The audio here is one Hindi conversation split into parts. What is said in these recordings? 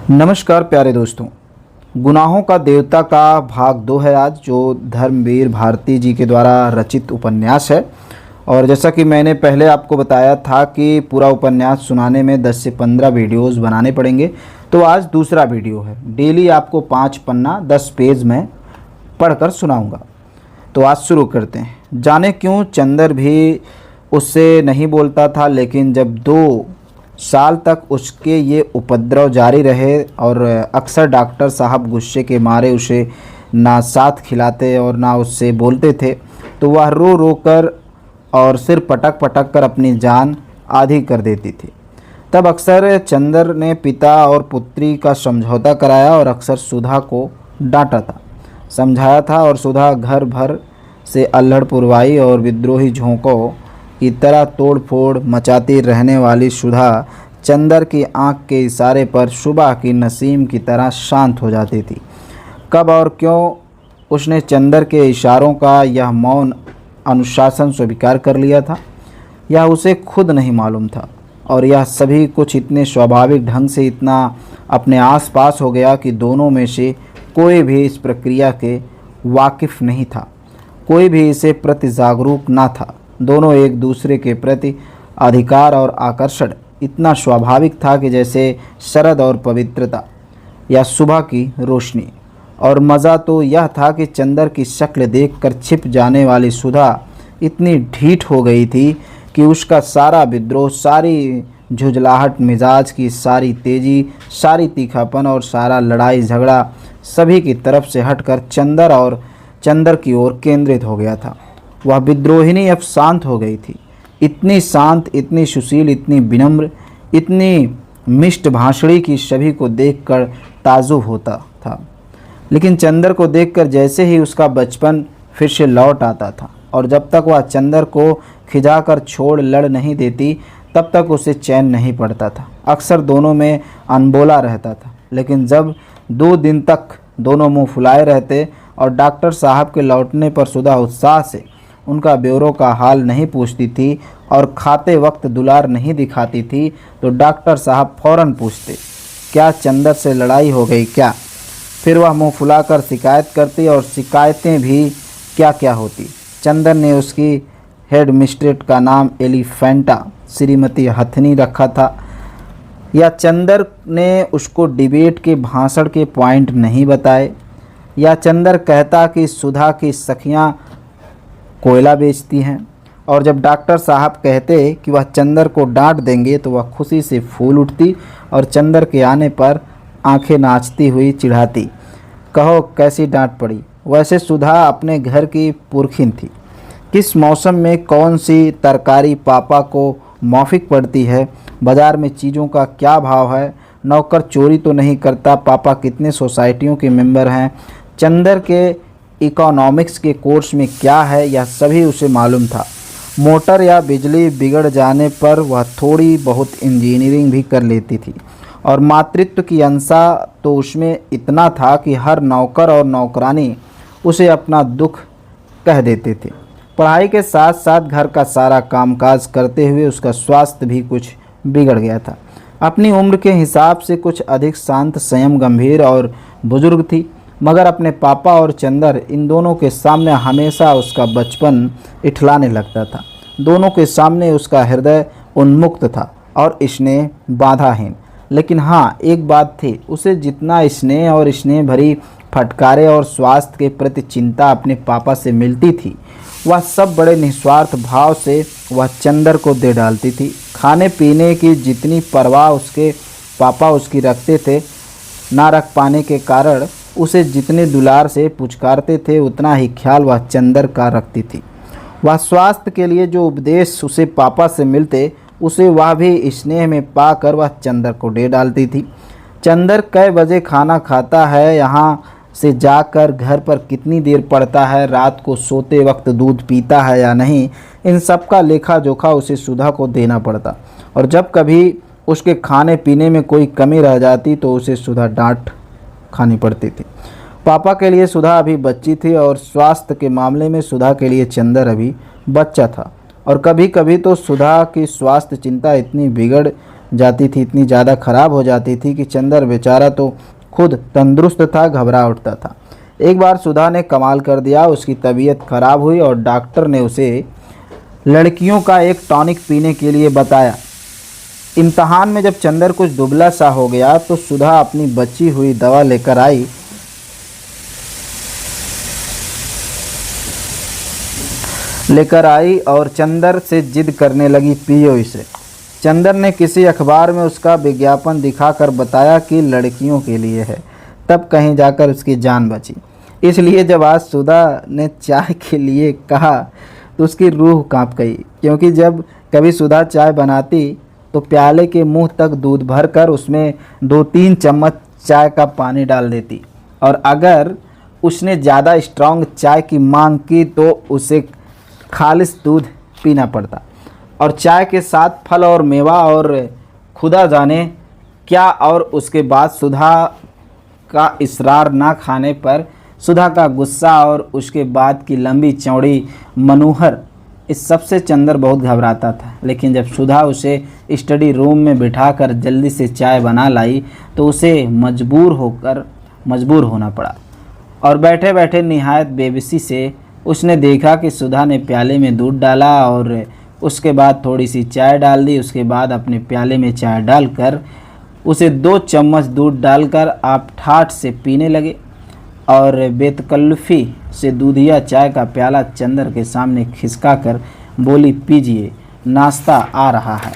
नमस्कार प्यारे दोस्तों। गुनाहों का देवता का भाग 2 है आज, जो धर्मवीर भारती जी के द्वारा रचित उपन्यास है। और जैसा कि मैंने पहले आपको बताया था कि पूरा उपन्यास सुनाने में 10 से 15 वीडियोस बनाने पड़ेंगे, तो आज दूसरा वीडियो है। डेली आपको 5 पन्ना 10 पेज में पढ़कर सुनाऊंगा। तो आज शुरू करते हैं। जाने क्यों चंदर भी उससे नहीं बोलता था, लेकिन जब 2 साल तक उसके ये उपद्रव जारी रहे और अक्सर डॉक्टर साहब गुस्से के मारे उसे ना साथ खिलाते और ना उससे बोलते थे, तो वह रो रो कर और सिर पटक पटक कर अपनी जान आधी कर देती थी। तब अक्सर चंदर ने पिता और पुत्री का समझौता कराया और अक्सर सुधा को डांटा था, समझाया था। और सुधा घर भर से अल्हड़ पुरवाई और विद्रोही झोंकों की तरह तोड़ फोड़ मचाती रहने वाली सुधा चंदर की आंख के इशारे पर सुबह की नसीम की तरह शांत हो जाती थी। कब और क्यों उसने चंदर के इशारों का यह मौन अनुशासन स्वीकार कर लिया था, यह उसे खुद नहीं मालूम था। और यह सभी कुछ इतने स्वाभाविक ढंग से इतना अपने आसपास हो गया कि दोनों में से कोई भी इस प्रक्रिया के वाकिफ़ नहीं था, कोई भी इसे प्रति जागरूक ना था। दोनों एक दूसरे के प्रति अधिकार और आकर्षण इतना स्वाभाविक था कि जैसे शरद और पवित्रता या सुबह की रोशनी। और मज़ा तो यह था कि चंदर की शक्ल देखकर छिप जाने वाली सुधा इतनी ढीठ हो गई थी कि उसका सारा विद्रोह, सारी झुंझलाहट मिजाज की सारी तेज़ी, सारी तीखापन और सारा लड़ाई झगड़ा सभी की तरफ से हटकर चंदर की ओर केंद्रित हो गया था। वह विद्रोहिणी अब शांत हो गई थी, इतनी शांत, इतनी सुशील, इतनी विनम्र, इतनी मिष्ट भाषणी की सभी को देखकर ताजुब होता था। लेकिन चंदर को देखकर जैसे ही उसका बचपन फिर से लौट आता था। और जब तक वह चंदर को खिजाकर छोड़ लड़ नहीं देती, तब तक उसे चैन नहीं पड़ता था। अक्सर दोनों में अनबोला रहता था, लेकिन जब 2 दिन तक दोनों मुंह फुलाए रहते और डॉक्टर साहब के लौटने पर सुधा उत्साह से उनका ब्योरों का हाल नहीं पूछती थी और खाते वक्त दुलार नहीं दिखाती थी, तो डॉक्टर साहब फौरन पूछते, क्या चंदर से लड़ाई हो गई क्या? फिर वह मुंह फुलाकर शिकायत करती और शिकायतें भी क्या क्या होती। चंदर ने उसकी हेड मिस्ट्रेस का नाम एलिफेंटा श्रीमती हथनी रखा था, या चंदर ने उसको डिबेट के भाषण के पॉइंट नहीं बताए, या चंदर कहता कि सुधा की सखियां कोयला बेचती हैं। और जब डॉक्टर साहब कहते कि वह चंदर को डांट देंगे, तो वह खुशी से फूल उठती और चंदर के आने पर आंखें नाचती हुई चिढ़ाती, कहो कैसी डांट पड़ी। वैसे सुधा अपने घर की पुरखिन थी। किस मौसम में कौन सी तरकारी पापा को मौफिक पड़ती है, बाज़ार में चीज़ों का क्या भाव है, नौकर चोरी तो नहीं करता, पापा कितने सोसाइटियों के मेंबर हैं, चंदर के इकोनॉमिक्स के कोर्स में क्या है, यह सभी उसे मालूम था। मोटर या बिजली बिगड़ जाने पर वह थोड़ी बहुत इंजीनियरिंग भी कर लेती थी। और मातृत्व की अंशा तो उसमें इतना था कि हर नौकर और नौकरानी उसे अपना दुख कह देते थे। पढ़ाई के साथ साथ घर का सारा कामकाज करते हुए उसका स्वास्थ्य भी कुछ बिगड़ गया था। अपनी उम्र के हिसाब से कुछ अधिक शांत, संयम, गंभीर और बुजुर्ग थी, मगर अपने पापा और चंदर इन दोनों के सामने हमेशा उसका बचपन इठलाने लगता था। दोनों के सामने उसका हृदय उन्मुक्त था और स्नेह बाधाहीन। लेकिन हाँ, एक बात थी, उसे जितना स्नेह और स्नेह भरी फटकारे और स्वास्थ्य के प्रति चिंता अपने पापा से मिलती थी, वह सब बड़े निस्वार्थ भाव से वह चंदर को दे डालती थी। खाने पीने की जितनी परवाह उसके पापा उसकी रखते थे, ना रख पाने के कारण उसे जितने दुलार से पुचकारते थे, उतना ही ख्याल वह चंदर का रखती थी। वह स्वास्थ्य के लिए जो उपदेश उसे पापा से मिलते, उसे वह भी स्नेह में पाकर वह चंदर को दे डालती थी। चंदर कै बजे खाना खाता है, यहाँ से जाकर घर पर कितनी देर पढ़ता है, रात को सोते वक्त दूध पीता है या नहीं, इन सब का लेखा जोखा उसे सुधा को देना पड़ता। और जब कभी उसके खाने पीने में कोई कमी रह जाती, तो उसे सुधा डांट खानी पड़ती थी। पापा के लिए सुधा अभी बच्ची थी और स्वास्थ्य के मामले में सुधा के लिए चंदर अभी बच्चा था। और कभी कभी तो सुधा की स्वास्थ्य चिंता इतनी बिगड़ जाती थी, इतनी ज़्यादा ख़राब हो जाती थी कि चंदर बेचारा तो खुद तंदुरुस्त था, घबरा उठता था। एक बार सुधा ने कमाल कर दिया, उसकी तबीयत खराब हुई और डॉक्टर ने उसे लड़कियों का एक टॉनिक पीने के लिए बताया। इम्तहान में जब चंदर कुछ दुबला सा हो गया तो सुधा अपनी बची हुई दवा लेकर आई और चंदर से जिद करने लगी, पियो इसे। चंदर ने किसी अखबार में उसका विज्ञापन दिखाकर बताया कि लड़कियों के लिए है, तब कहीं जाकर उसकी जान बची। इसलिए जब आज सुधा ने चाय के लिए कहा तो उसकी रूह कांप गई, क्योंकि जब कभी सुधा चाय बनाती तो प्याले के मुंह तक दूध भरकर उसमें 2-3 चम्मच चाय का पानी डाल देती, और अगर उसने ज़्यादा स्ट्रांग चाय की मांग की तो उसे खालिस दूध पीना पड़ता, और चाय के साथ फल और मेवा और खुदा जाने क्या। और उसके बाद सुधा का इसरार ना खाने पर सुधा का गुस्सा और उसके बाद की लंबी चौड़ी मनोहर, इस सब से चंदर बहुत घबराता था। लेकिन जब सुधा उसे स्टडी रूम में बिठाकर जल्दी से चाय बना लाई तो उसे मजबूर होना पड़ा, और बैठे बैठे निहायत बेबसी से उसने देखा कि सुधा ने प्याले में दूध डाला और उसके बाद थोड़ी सी चाय डाल दी। उसके बाद अपने प्याले में चाय डालकर उसे 2 चम्मच दूध डालकर आप ठाठ से पीने लगे, और बेतकल्लुफ़ी से दूधिया चाय का प्याला चंदर के सामने खिसका कर बोली, पीजिए, नाश्ता आ रहा है।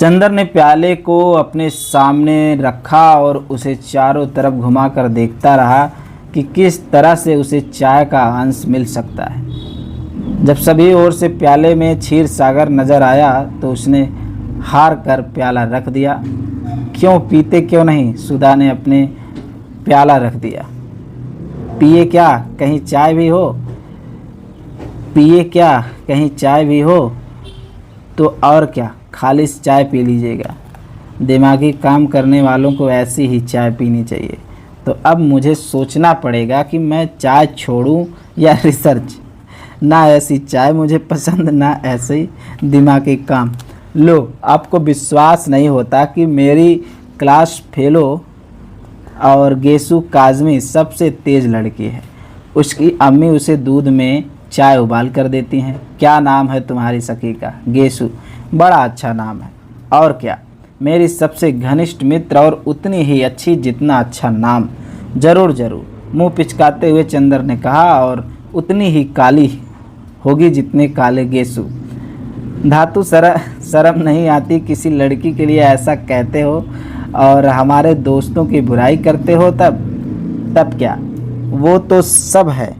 चंदर ने प्याले को अपने सामने रखा और उसे चारों तरफ घुमाकर देखता रहा कि किस तरह से उसे चाय का अंश मिल सकता है। जब सभी ओर से प्याले में क्षीर सागर नजर आया तो उसने हार कर प्याला रख दिया। क्यों पीते क्यों नहीं? सुधा ने अपने प्याला रख दिया। पिए क्या कहीं चाय भी हो? पिए क्या कहीं चाय भी हो? तो और क्या, खालिस चाय पी लीजिएगा। दिमागी काम करने वालों को ऐसी ही चाय पीनी चाहिए। तो अब मुझे सोचना पड़ेगा कि मैं चाय छोड़ूं या रिसर्च। ना ऐसी चाय मुझे पसंद, ना ऐसे ही दिमागी काम। लो, आपको विश्वास नहीं होता कि मेरी क्लास फेलो और गेसु काज़मी सबसे तेज़ लड़की है। उसकी अम्मी उसे दूध में चाय उबाल कर देती हैं। क्या नाम है तुम्हारी सखी का? गेसु। बड़ा अच्छा नाम है। और क्या, मेरी सबसे घनिष्ठ मित्र और उतनी ही अच्छी जितना अच्छा नाम। ज़रूर ज़रूर, मुंह पिचकाते हुए चंदर ने कहा, और उतनी ही काली होगी जितने काले गेसु। धातु शर्म नहीं आती? किसी लड़की के लिए ऐसा कहते हो और हमारे दोस्तों की बुराई करते हो। तब क्या, वो तो सब है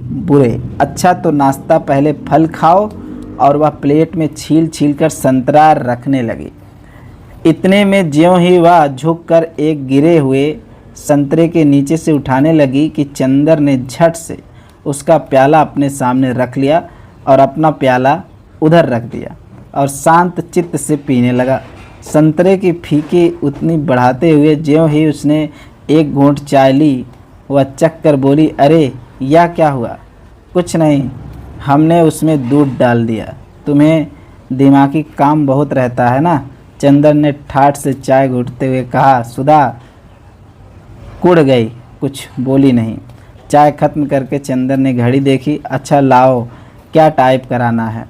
बुरे। अच्छा तो नाश्ता पहले फल खाओ। और वह प्लेट में छील कर संतरा रखने लगी। इतने में ज्यों ही वह झुककर एक गिरे हुए संतरे के नीचे से उठाने लगी कि चंदर ने झट से उसका प्याला अपने सामने रख लिया और अपना प्याला उधर रख दिया और शांत चित्त से पीने लगा। संतरे की फीकी उतनी बढ़ाते हुए ज्यों ही उसने एक घूंट चाय ली, वह चख कर बोली, अरे यह क्या हुआ? कुछ नहीं, हमने उसमें दूध डाल दिया। तुम्हें दिमागी काम बहुत रहता है ना? चंदर ने ठाठ से चाय घूंटते हुए कहा। सुधा कुड़ गई, कुछ बोली नहीं। चाय खत्म करके चंदर ने घड़ी देखी। अच्छा लाओ, क्या टाइप कराना है?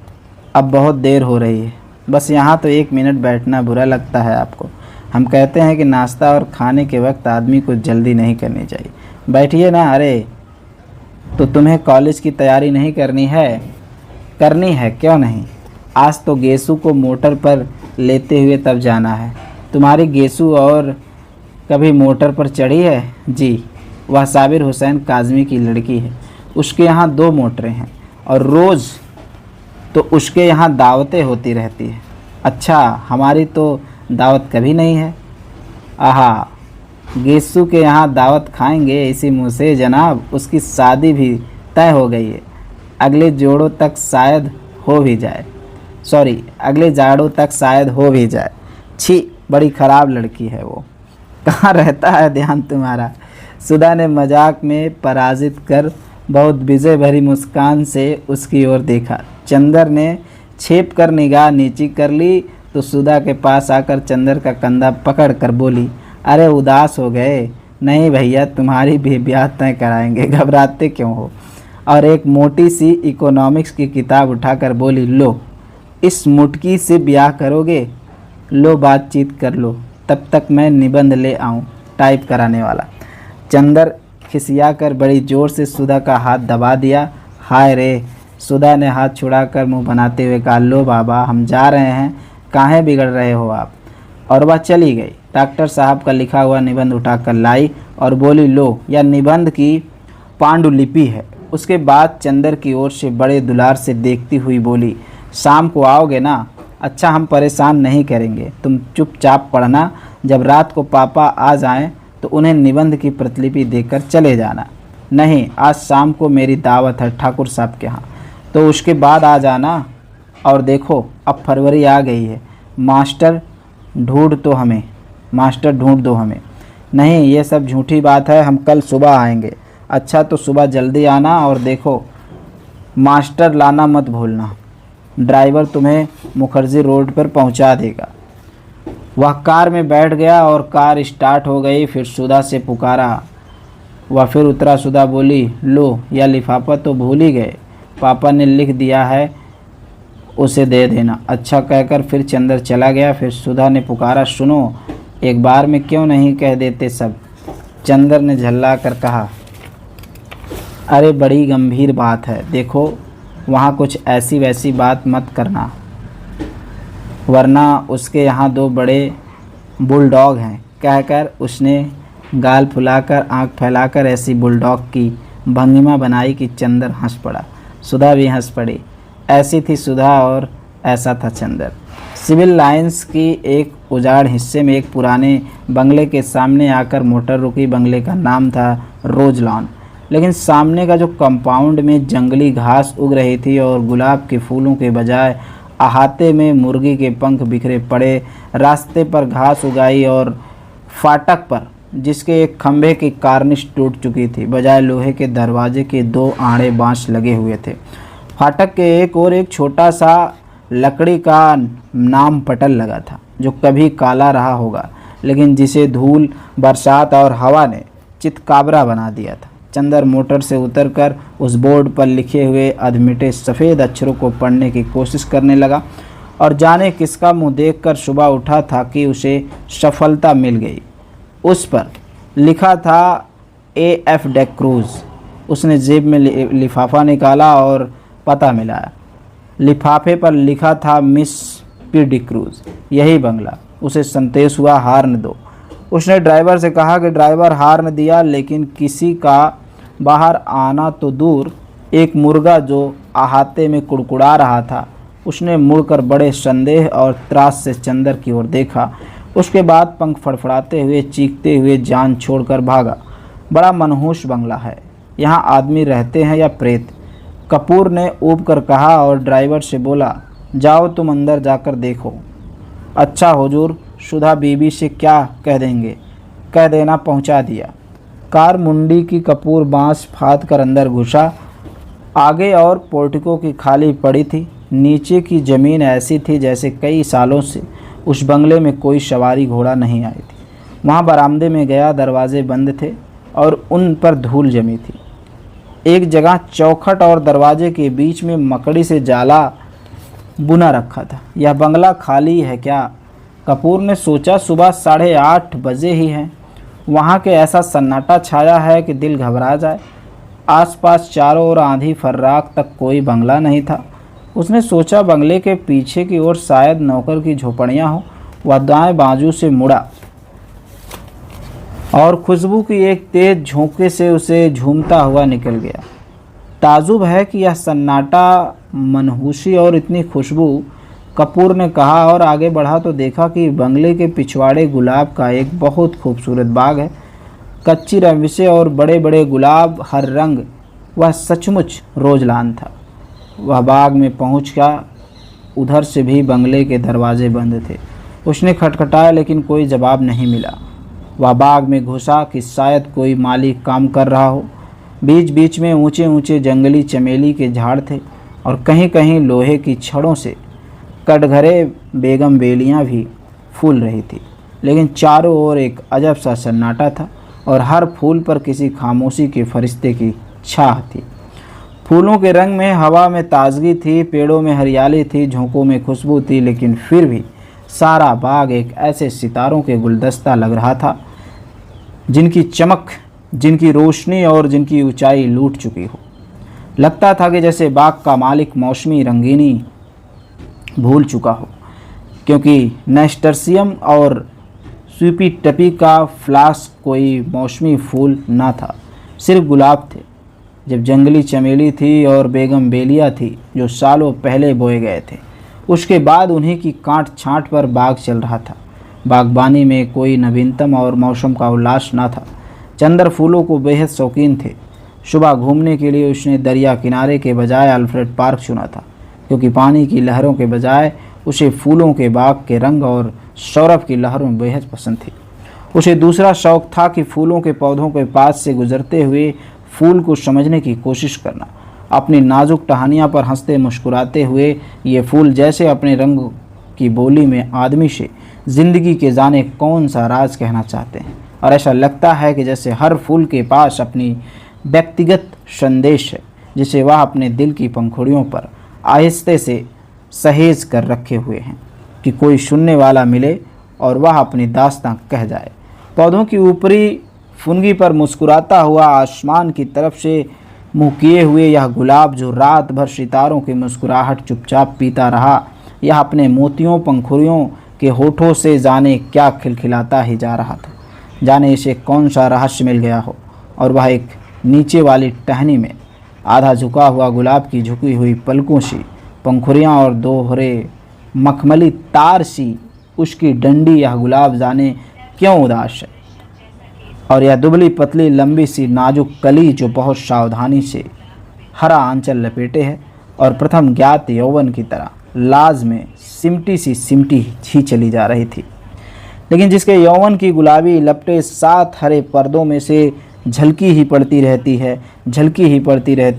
अब बहुत देर हो रही है। बस यहाँ तो 1 मिनट बैठना बुरा लगता है आपको? हम कहते हैं कि नाश्ता और खाने के वक्त आदमी को जल्दी नहीं करनी चाहिए। बैठिए ना। अरे तो तुम्हें कॉलेज की तैयारी नहीं करनी है? करनी है, क्यों नहीं। आज तो गेसु को मोटर पर लेते हुए तब जाना है। तुम्हारी गेसु और कभी मोटर पर चढ़ी है? जी, वह साबिर हुसैन काज़मी की लड़की है। उसके यहाँ 2 मोटरें हैं और रोज़ तो उसके यहाँ दावतें होती रहती है। अच्छा, हमारी तो दावत कभी नहीं है। आहा, गेसु के यहाँ दावत खाएंगे इसी मुँह से जनाब। उसकी शादी भी तय हो गई है। अगले जाड़ों तक शायद हो भी जाए। छी, बड़ी ख़राब लड़की है वो। कहाँ रहता है ध्यान तुम्हारा? सुधा ने मजाक में पराजित कर बहुत विजय भरी मुस्कान से उसकी ओर देखा। चंदर ने छेप कर निगाह नीची कर ली तो सुधा के पास आकर चंदर का कंधा पकड़ कर बोली, अरे उदास हो गए? नहीं भैया, तुम्हारी भी ब्याह तय कराएंगे, घबराते क्यों हो? और एक मोटी सी इकोनॉमिक्स की किताब उठाकर बोली, लो इस मुटकी से ब्याह करोगे? लो बातचीत कर लो, तब तक मैं निबंध ले आऊं टाइप कराने वाला। चंदर खिसिया कर बड़ी जोर से सुधा का हाथ दबा दिया। हाय रे! सुधा ने हाथ छुड़ाकर मुंह बनाते हुए कहा, लो बाबा हम जा रहे हैं, काहे बिगड़ रहे हो आप? और वह चली गई। डॉक्टर साहब का लिखा हुआ निबंध उठाकर लाई और बोली, लो यह निबंध की पांडुलिपि है। उसके बाद चंदर की ओर से बड़े दुलार से देखती हुई बोली, शाम को आओगे ना? अच्छा, हम परेशान नहीं करेंगे, तुम चुपचाप पढ़ना। जब रात को पापा आ जाएं तो उन्हें निबंध की प्रतिलिपि देकर चले जाना। नहीं, आज शाम को मेरी दावत है ठाकुर साहब के यहाँ, तो उसके बाद आ जाना। और देखो अब फरवरी आ गई है, मास्टर ढूंढ दो हमें। नहीं, ये सब झूठी बात है, हम कल सुबह आएंगे। अच्छा, तो सुबह जल्दी आना, और देखो मास्टर लाना मत भूलना। ड्राइवर तुम्हें मुखर्जी रोड पर पहुंचा देगा। वह कार में बैठ गया और कार स्टार्ट हो गई। फिर सुधा से पुकारा, वह फिर उतरा। सुधा बोली, लो यह लिफाफा तो भूल ही गए, पापा ने लिख दिया है, उसे दे देना। अच्छा कहकर फिर चंदर चला गया। फिर सुधा ने पुकारा, सुनो, एक बार में क्यों नहीं कह देते सब? चंदर ने झल्ला कर कहा, अरे बड़ी गंभीर बात है, देखो वहाँ कुछ ऐसी वैसी बात मत करना, वरना उसके यहाँ 2 बड़े बुलडॉग हैं। कहकर उसने गाल फुलाकर आंख फैलाकर ऐसी बुलडॉग की भंगिमा बनाई कि चंदर हंस पड़ा। सुधा भी हंस पड़ी। ऐसी थी सुधा और ऐसा था चंदर। सिविल लाइंस की एक उजाड़ हिस्से में एक पुराने बंगले के सामने आकर मोटर रुकी। बंगले का नाम था रोज लॉन, लेकिन सामने का जो कंपाउंड में जंगली घास उग रही थी और गुलाब के फूलों के बजाय अहाते में मुर्गी के पंख बिखरे पड़े। रास्ते पर घास उगाई और फाटक पर जिसके एक खंभे की कार्निश टूट चुकी थी, बजाय लोहे के दरवाजे के 2 आड़े बांस लगे हुए थे। फाटक के एक और एक छोटा सा लकड़ी का नाम पटल लगा था, जो कभी काला रहा होगा, लेकिन जिसे धूल, बरसात और हवा ने चितकाबरा बना दिया था। चंदर मोटर से उतरकर उस बोर्ड पर लिखे हुए अधमिटे सफ़ेद अक्षरों को पढ़ने की कोशिश करने लगा, और जाने किसका मुंह देखकर सुबह उठा था कि उसे सफलता मिल गई। उस पर लिखा था AF डेक्रूज। उसने जेब में लिफाफा निकाला और पता मिलाया। लिफाफे पर लिखा था मिस P डिक्रूज, यही बंगला। उसे संदेश हुआ, हार्न दो। उसने ड्राइवर से कहा कि ड्राइवर हार्न दिया, लेकिन किसी का बाहर आना तो दूर, एक मुर्गा जो अहाते में कुड़कुड़ा रहा था, उसने मुड़कर बड़े संदेह और त्रास से चंदर की ओर देखा। उसके बाद पंख फड़फड़ाते हुए, चीखते हुए जान छोड़कर भागा। बड़ा मनहूस बंगला है, यहाँ आदमी रहते हैं या प्रेत? कपूर ने ऊब कर कहा और ड्राइवर से बोला, जाओ तुम अंदर जाकर देखो। अच्छा हुजूर, सुधा बीबी से क्या कह देंगे? कह देना पहुंचा दिया। कार मुंडी की कपूर बांस फाद कर अंदर घुसा। आगे और पोर्टिको की खाली पड़ी थी। नीचे की ज़मीन ऐसी थी जैसे कई सालों से उस बंगले में कोई सवारी घोड़ा नहीं आई थी। वहाँ बरामदे में गया, दरवाजे बंद थे और उन पर धूल जमी थी। एक जगह चौखट और दरवाजे के बीच में मकड़ी से जाला बुना रखा था। यह बंगला खाली है क्या? कपूर ने सोचा, सुबह 8:30 बजे ही हैं। वहाँ के ऐसा सन्नाटा छाया है कि दिल घबरा जाए। आसपास चारों ओर आंधी फर्राख तक कोई बंगला नहीं था। उसने सोचा, बंगले के पीछे की ओर शायद नौकर की झोपड़ियाँ हों। वह दाएं बाजू से मुड़ा और खुशबू की एक तेज झोंके से उसे झूमता हुआ निकल गया। ताजुब है कि यह सन्नाटा, मनहूसी और इतनी खुशबू, कपूर ने कहा और आगे बढ़ा तो देखा कि बंगले के पिछवाड़े गुलाब का एक बहुत खूबसूरत बाग है। कच्ची रविशें और बड़े बड़े गुलाब, हर रंग। वह सचमुच रोजलान था। वह बाग में पहुंच गया। उधर से भी बंगले के दरवाजे बंद थे। उसने खटखटाया, लेकिन कोई जवाब नहीं मिला। वह बाग में घुसा कि शायद कोई माली काम कर रहा हो। बीच बीच में ऊंचे ऊंचे जंगली चमेली के झाड़ थे और कहीं कहीं लोहे की छड़ों से कटघरे बेगम बेलियाँ भी फूल रही थी, लेकिन चारों ओर एक अजब सा सन्नाटा था और हर फूल पर किसी खामोशी के फरिश्ते की छाह थी। फूलों के रंग में, हवा में ताजगी थी, पेड़ों में हरियाली थी, झोंकों में खुशबू थी, लेकिन फिर भी सारा बाग एक ऐसे सितारों के गुलदस्ता लग रहा था जिनकी चमक, जिनकी रोशनी और जिनकी ऊंचाई लूट चुकी हो। लगता था कि जैसे बाग का मालिक मौसमी रंगीनी भूल चुका हो, क्योंकि नेस्टर्सियम और स्वीपी टपी का फ्लास्क कोई मौसमी फूल ना था, सिर्फ गुलाब थे। जब जंगली चमेली थी और बेगम बेलिया थी जो सालों पहले बोए गए थे, उसके बाद उन्हीं की कांट छांट पर बाग चल रहा था। बागबानी में कोई नवीनतम और मौसम का उल्लास ना था। चंदर फूलों को बेहद शौकीन थे। सुबह घूमने के लिए उसने दरिया किनारे के बजाय अल्फ्रेड पार्क चुना था, क्योंकि पानी की लहरों के बजाय उसे फूलों के बाग के रंग और सौरभ की लहरों बेहद पसंद थी। उसे दूसरा शौक था कि फूलों के पौधों के पास से गुजरते हुए फूल को समझने की कोशिश करना। अपनी नाजुक टहनियाँ पर हंसते मुस्कुराते हुए ये फूल जैसे अपने रंग की बोली में आदमी से ज़िंदगी के जाने कौन सा राज कहना चाहते हैं, और ऐसा लगता है कि जैसे हर फूल के पास अपनी व्यक्तिगत संदेश है, जिसे वह अपने दिल की पंखुड़ियों पर आहिस्ते से सहेज कर रखे हुए हैं कि कोई सुनने वाला मिले और वह अपनी दास्तां कह जाए। पौधों की ऊपरी फुनगी पर मुस्कुराता हुआ आसमान की तरफ से मुँह किए हुए यह गुलाब, जो रात भर सितारों की मुस्कुराहट चुपचाप पीता रहा, यह अपने मोतियों पंखुड़ियों के होठों से जाने क्या खिलखिलाता ही जा रहा था। जाने इसे कौन सा रहस्य मिल गया हो, और वह एक नीचे वाली टहनी में आधा झुका हुआ गुलाब की झुकी हुई पलकों सी पंखुड़ियाँ और दोहरे मखमली तार सी उसकी डंडी, यह गुलाब जाने क्यों उदास है। और यह दुबली पतली लंबी सी नाजुक कली जो बहुत सावधानी से हरा आंचल लपेटे है और प्रथम ज्ञात यौवन की तरह लाज में सिमटी ही चली जा रही थी, लेकिन जिसके यौवन की गुलाबी लपटें 7 हरे पर्दों में से झलकी ही पड़ती रहती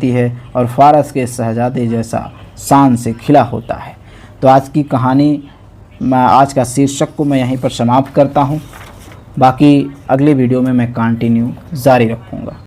है और फारस के शहजादे जैसा शान से खिला होता है। तो आज की कहानी, आज का शीर्षक को मैं यहीं पर समाप्त करता हूँ। बाकी अगले वीडियो में मैं कंटिन्यू जारी रखूँगा।